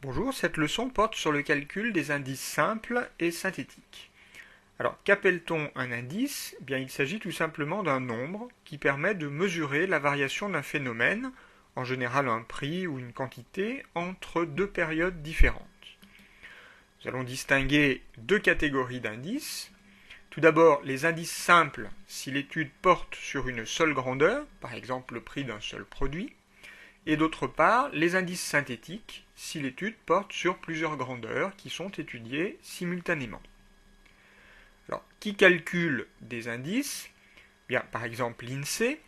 Bonjour, cette leçon porte sur le calcul des indices simples et synthétiques. Alors, qu'appelle-t-on un indice? Bien, il s'agit tout simplement d'un nombre qui permet de mesurer la variation d'un phénomène, en général un prix ou une quantité, entre deux périodes différentes. Nous allons distinguer deux catégories d'indices. Tout d'abord, les indices simples, si l'étude porte sur une seule grandeur, par exemple le prix d'un seul produit, et d'autre part, les indices synthétiques, si l'étude porte sur plusieurs grandeurs qui sont étudiées simultanément. Alors, qui calcule des indices? Bien, par exemple, l'INSEE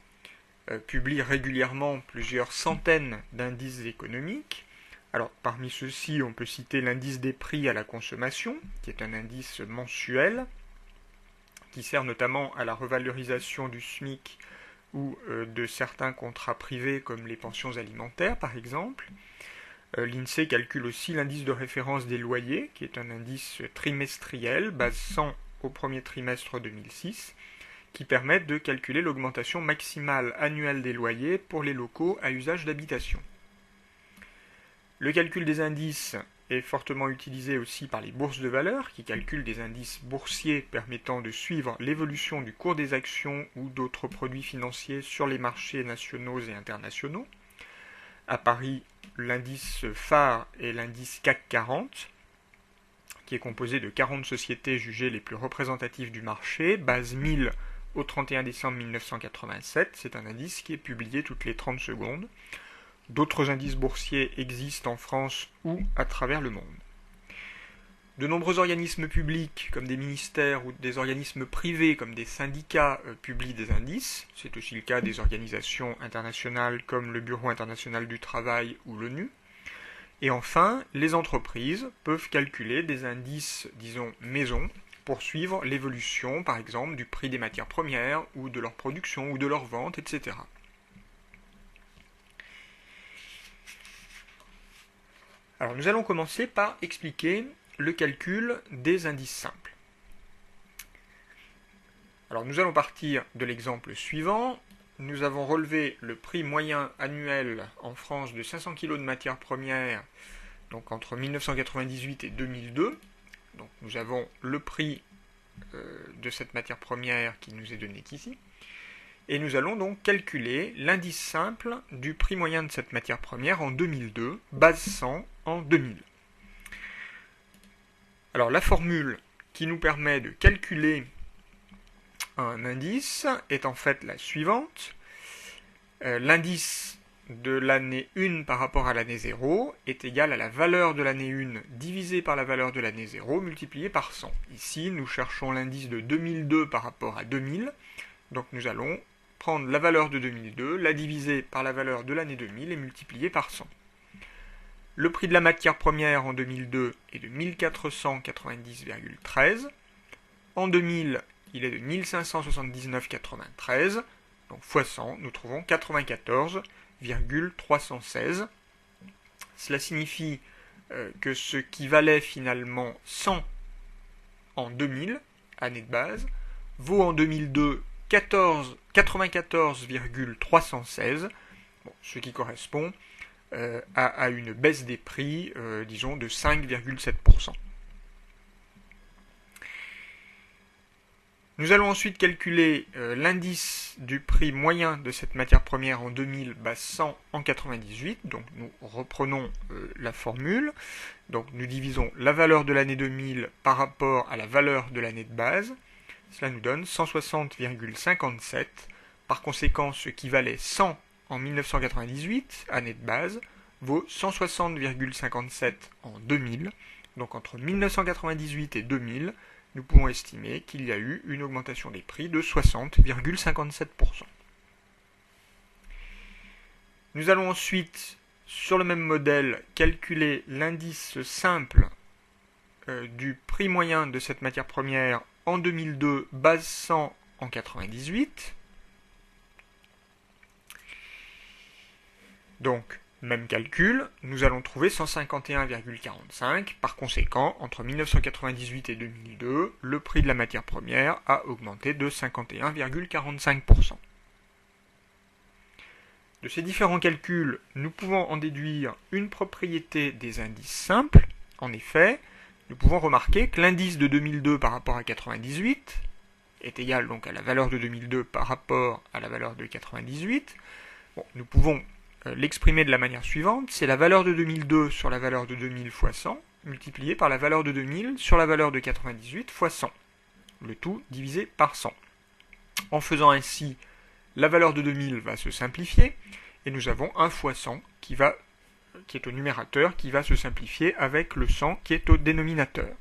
publie régulièrement plusieurs centaines d'indices économiques. Alors, parmi ceux-ci, on peut citer l'indice des prix à la consommation, qui est un indice mensuel, qui sert notamment à la revalorisation du SMIC ou de certains contrats privés comme les pensions alimentaires par exemple. L'INSEE calcule aussi l'indice de référence des loyers, qui est un indice trimestriel basant au premier trimestre 2006, qui permet de calculer l'augmentation maximale annuelle des loyers pour les locaux à usage d'habitation. Le calcul des indices est fortement utilisé aussi par les bourses de valeur, qui calculent des indices boursiers permettant de suivre l'évolution du cours des actions ou d'autres produits financiers sur les marchés nationaux et internationaux. À Paris, l'indice phare est l'indice CAC 40, qui est composé de 40 sociétés jugées les plus représentatives du marché, base 1000 au 31 décembre 1987. C'est un indice qui est publié toutes les 30 secondes. D'autres indices boursiers existent en France ou à travers le monde. De nombreux organismes publics, comme des ministères ou des organismes privés, comme des syndicats, publient des indices. C'est aussi le cas des organisations internationales comme le Bureau international du travail ou l'ONU. Et enfin, les entreprises peuvent calculer des indices, disons, maison, pour suivre l'évolution, par exemple, du prix des matières premières, ou de leur production, ou de leur vente, etc. Alors nous allons commencer par expliquer le calcul des indices simples. Alors nous allons partir de l'exemple suivant. Nous avons relevé le prix moyen annuel en France de 500 kg de matières premières, donc entre 1998 et 2002. Donc nous avons le prix de cette matière première qui nous est donné ici. Et nous allons donc calculer l'indice simple du prix moyen de cette matière première en 2002, base 100 en 2000. Alors la formule qui nous permet de calculer un indice est en fait la suivante. L'indice de l'année 1 par rapport à l'année 0 est égal à la valeur de l'année 1 divisée par la valeur de l'année 0 multipliée par 100. Ici, nous cherchons l'indice de 2002 par rapport à 2000. Donc nous allons prendre la valeur de 2002, la diviser par la valeur de l'année 2000 et multiplier par 100. Le prix de la matière première en 2002 est de 1490,13. En 2000, il est de 1579,93. Donc fois 100, nous trouvons 94,316. Cela signifie que ce qui valait finalement 100 en 2000, année de base, vaut en 2002 94,316, ce qui correspond à une baisse des prix, disons, de 5,7%. Nous allons ensuite calculer l'indice du prix moyen de cette matière première en 2000, base 100 en 98. Donc nous reprenons la formule. Donc nous divisons la valeur de l'année 2000 par rapport à la valeur de l'année de base. Cela nous donne 160,57. Par conséquent, ce qui valait 100 en 1998, année de base, vaut 160,57 en 2000. Donc entre 1998 et 2000, nous pouvons estimer qu'il y a eu une augmentation des prix de 60,57%. Nous allons ensuite, sur le même modèle, calculer l'indice simple du prix moyen de cette matière première en 2002, base 100 en 98. Donc, même calcul, nous allons trouver 151,45. Par conséquent, entre 1998 et 2002, le prix de la matière première a augmenté de 51,45%. de ces différents calculs, nous pouvons en déduire une propriété des indices simples. En effet, nous pouvons remarquer que l'indice de 2002 par rapport à 98 est égal donc à la valeur de 2002 par rapport à la valeur de 98. Bon, nous pouvons l'exprimer de la manière suivante, c'est la valeur de 2002 sur la valeur de 2000 fois 100, multiplié par la valeur de 2000 sur la valeur de 98 fois 100, le tout divisé par 100. En faisant ainsi, la valeur de 2000 va se simplifier, et nous avons 1 fois 100 qui est au numérateur, qui va se simplifier avec le 100 qui est au dénominateur.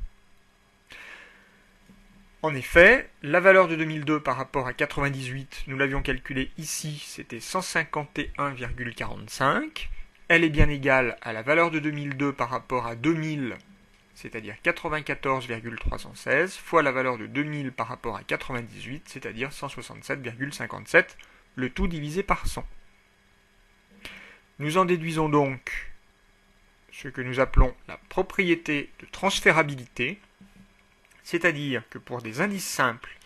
En effet, la valeur de 2002 par rapport à 98, nous l'avions calculée ici, c'était 151,45. Elle est bien égale à la valeur de 2002 par rapport à 2000, c'est-à-dire 94,316, fois la valeur de 2000 par rapport à 98, c'est-à-dire 167,57, le tout divisé par 100. Nous en déduisons donc ce que nous appelons la propriété de transférabilité, c'est-à-dire que pour des indices simples,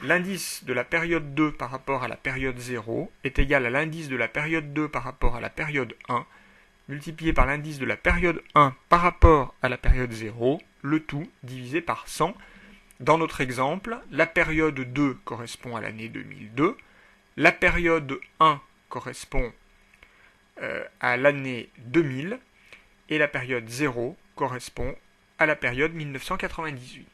l'indice de la période 2 par rapport à la période 0 est égal à l'indice de la période 2 par rapport à la période 1, multiplié par l'indice de la période 1 par rapport à la période 0, le tout divisé par 100. Dans notre exemple, la période 2 correspond à l'année 2002, la période 1 correspond à l'année 2000, et la période 0 correspond à la période 1998.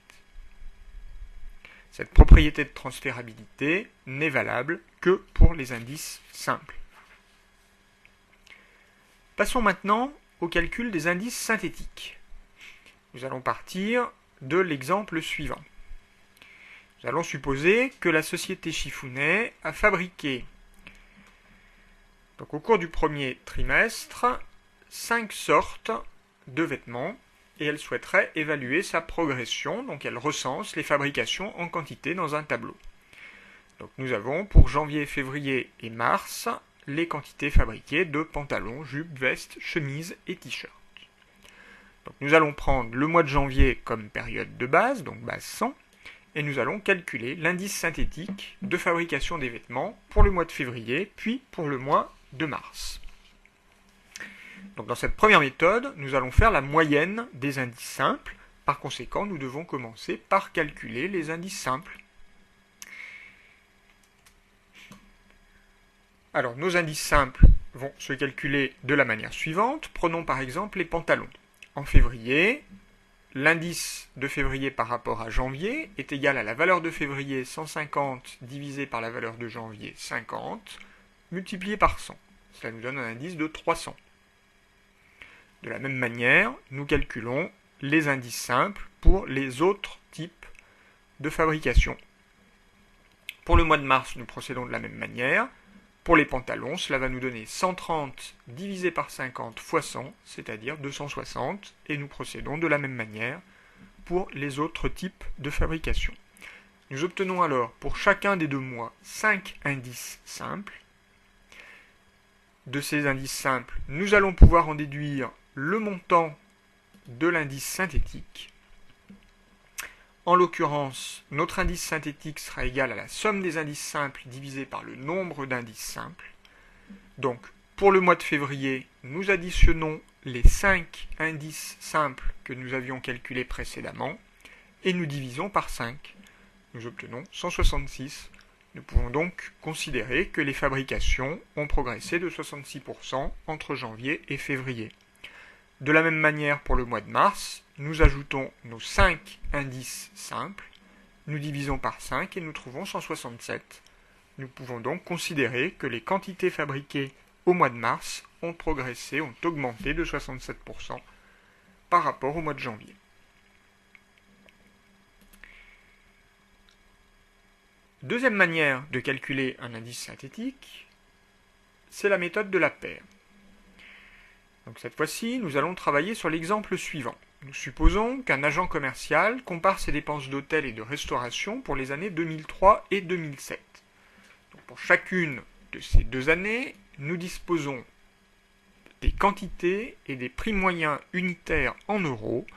Cette propriété de transférabilité n'est valable que pour les indices simples. Passons maintenant au calcul des indices synthétiques. Nous allons partir de l'exemple suivant. Nous allons supposer que la société Chifounet a fabriqué, donc au cours du premier trimestre, 5 sortes de vêtements, et elle souhaiterait évaluer sa progression, donc elle recense les fabrications en quantité dans un tableau. Donc nous avons pour janvier, février et mars les quantités fabriquées de pantalons, jupes, vestes, chemises et t-shirts. Donc nous allons prendre le mois de janvier comme période de base, donc base 100, et nous allons calculer l'indice synthétique de fabrication des vêtements pour le mois de février, puis pour le mois de mars. Donc dans cette première méthode, nous allons faire la moyenne des indices simples. Par conséquent, nous devons commencer par calculer les indices simples. Alors, nos indices simples vont se calculer de la manière suivante. Prenons par exemple les pantalons. En février, l'indice de février par rapport à janvier est égal à la valeur de février 150 divisé par la valeur de janvier 50, multiplié par 100. Cela nous donne un indice de 300. De la même manière, nous calculons les indices simples pour les autres types de fabrication. Pour le mois de mars, nous procédons de la même manière. Pour les pantalons, cela va nous donner 130 divisé par 50 fois 100, c'est-à-dire 260, et nous procédons de la même manière pour les autres types de fabrication. Nous obtenons alors pour chacun des 2 mois 5 indices simples. De ces indices simples, nous allons pouvoir en déduire le montant de l'indice synthétique. En l'occurrence, notre indice synthétique sera égal à la somme des indices simples divisé par le nombre d'indices simples. Donc, pour le mois de février, nous additionnons les 5 indices simples que nous avions calculés précédemment et nous divisons par 5. Nous obtenons 166. Nous pouvons donc considérer que les fabrications ont progressé de 66% entre janvier et février. De la même manière pour le mois de mars, nous ajoutons nos 5 indices simples, nous divisons par 5 et nous trouvons 167. Nous pouvons donc considérer que les quantités fabriquées au mois de mars ont progressé, ont augmenté de 67% par rapport au mois de janvier. Deuxième manière de calculer un indice synthétique, c'est la méthode de la paire. Donc cette fois-ci, nous allons travailler sur l'exemple suivant. Nous supposons qu'un agent commercial compare ses dépenses d'hôtel et de restauration pour les années 2003 et 2007. Donc pour chacune de ces 2 années, nous disposons des quantités et des prix moyens unitaires en euros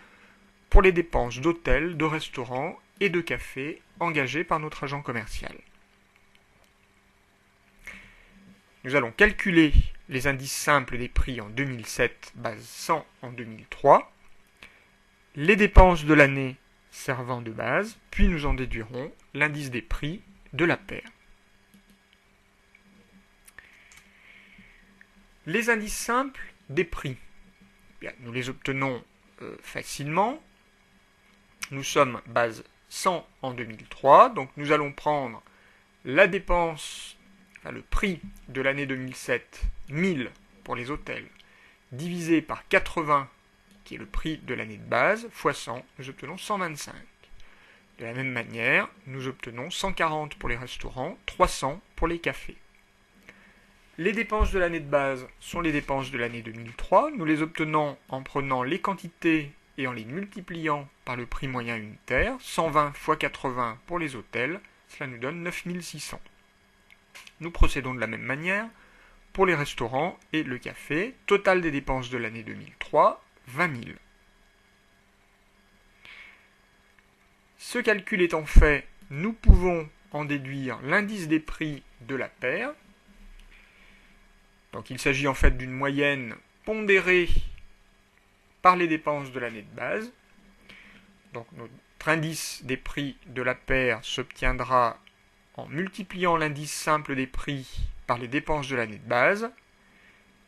pour les dépenses d'hôtel, de restaurant et de café engagées par notre agent commercial. nous allons calculer les indices simples des prix en 2007, base 100 en 2003, les dépenses de l'année servant de base, puis nous en déduirons l'indice des prix de la paire. Les indices simples des prix, bien, nous les obtenons facilement. Nous sommes base 100 en 2003, donc nous allons prendre la dépense, le prix de l'année 2007, 1000 pour les hôtels, divisé par 80, qui est le prix de l'année de base, fois 100, nous obtenons 125. De la même manière, nous obtenons 140 pour les restaurants, 300 pour les cafés. Les dépenses de l'année de base sont les dépenses de l'année 2003. Nous les obtenons en prenant les quantités et en les multipliant par le prix moyen unitaire. 120 fois 80 pour les hôtels, cela nous donne 9600. Nous procédons de la même manière pour les restaurants et le café. Total des dépenses de l'année 2003, 20 000. Ce calcul étant fait, nous pouvons en déduire l'indice des prix de la paire. Donc il s'agit en fait d'une moyenne pondérée par les dépenses de l'année de base. Donc notre indice des prix de la paire s'obtiendra en multipliant l'indice simple des prix par les dépenses de l'année de base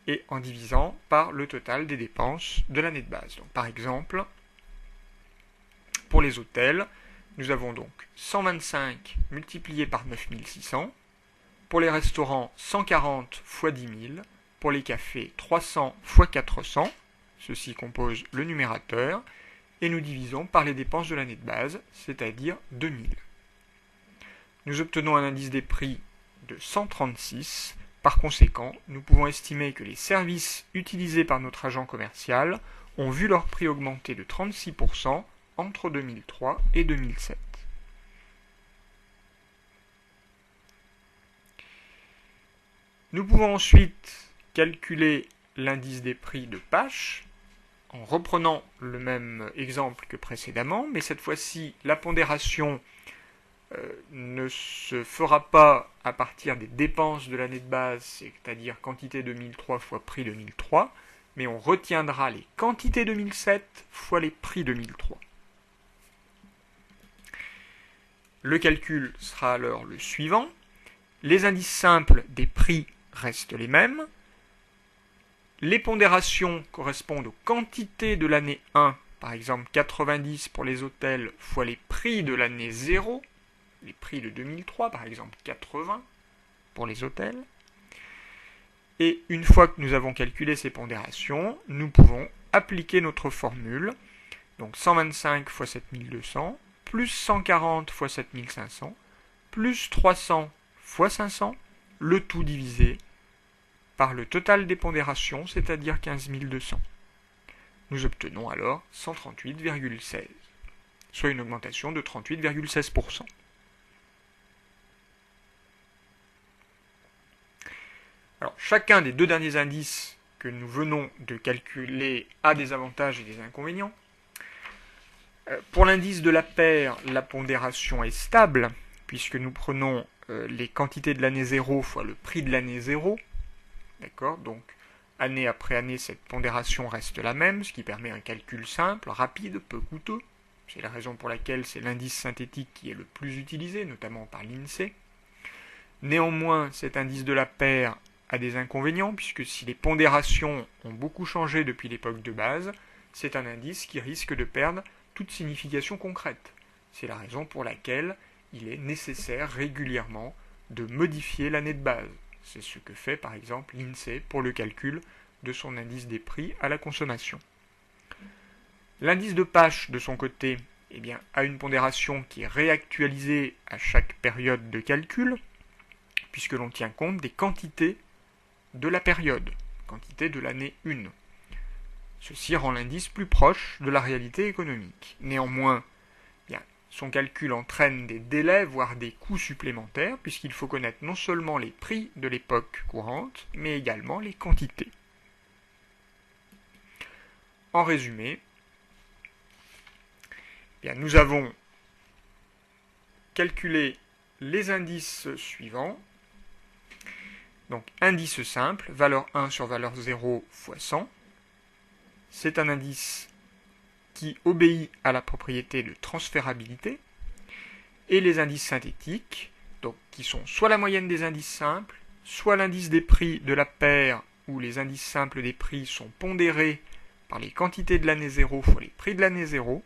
et en divisant par le total des dépenses de l'année de base. Donc, par exemple, pour les hôtels, nous avons donc 125 multiplié par 9600. Pour les restaurants, 140 fois 10 000. Pour les cafés, 300 fois 400. Ceci compose le numérateur. Et nous divisons par les dépenses de l'année de base, c'est-à-dire 2000. Nous obtenons un indice des prix de 136. Par conséquent, nous pouvons estimer que les services utilisés par notre agent commercial ont vu leur prix augmenter de 36% entre 2003 et 2007. Nous pouvons ensuite calculer l'indice des prix de Pache en reprenant le même exemple que précédemment, mais cette fois-ci, la pondération ne se fera pas à partir des dépenses de l'année de base, c'est-à-dire quantité 2003 fois prix 2003, mais on retiendra les quantités 2007 fois les prix 2003. Le calcul sera alors le suivant. Les indices simples des prix restent les mêmes. Les pondérations correspondent aux quantités de l'année 1, par exemple 90 pour les hôtels fois les prix de l'année 0, les prix de 2003, par exemple 80 pour les hôtels. Et une fois que nous avons calculé ces pondérations, nous pouvons appliquer notre formule. Donc 125 fois 7200, plus 140 fois 7500, plus 300 fois 500, le tout divisé par le total des pondérations, c'est-à-dire 15 200. Nous obtenons alors 138,16, soit une augmentation de 38,16%. Alors, chacun des deux derniers indices que nous venons de calculer a des avantages et des inconvénients. Pour l'indice de la paire, la pondération est stable, puisque nous prenons les quantités de l'année 0 fois le prix de l'année 0. D'accord ? Donc, année après année, cette pondération reste la même, ce qui permet un calcul simple, rapide, peu coûteux. C'est la raison pour laquelle c'est l'indice synthétique qui est le plus utilisé, notamment par l'INSEE. Néanmoins, cet indice de la paire a des inconvénients, puisque si les pondérations ont beaucoup changé depuis l'époque de base, c'est un indice qui risque de perdre toute signification concrète. C'est la raison pour laquelle il est nécessaire régulièrement de modifier l'année de base. C'est ce que fait par exemple l'INSEE pour le calcul de son indice des prix à la consommation. L'indice de Pache, de son côté, a une pondération qui est réactualisée à chaque période de calcul, puisque l'on tient compte des quantités de la période, quantité de l'année 1. Ceci rend l'indice plus proche de la réalité économique. Néanmoins, son calcul entraîne des délais, voire des coûts supplémentaires, puisqu'il faut connaître non seulement les prix de l'époque courante, mais également les quantités. En résumé, nous avons calculé les indices suivants. Donc indice simple, valeur 1 sur valeur 0 fois 100. C'est un indice qui obéit à la propriété de transférabilité. Et les indices synthétiques, donc, qui sont soit la moyenne des indices simples, soit l'indice des prix de la paire, où les indices simples des prix sont pondérés par les quantités de l'année 0 fois les prix de l'année 0.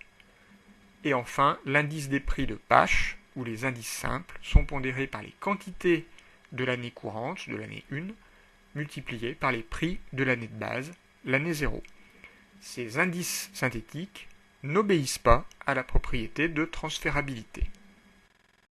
Et enfin, l'indice des prix de Pache, où les indices simples sont pondérés par les quantités de l'année courante, de l'année 1, multipliés par les prix de l'année de base, l'année 0. Ces indices synthétiques n'obéissent pas à la propriété de transférabilité.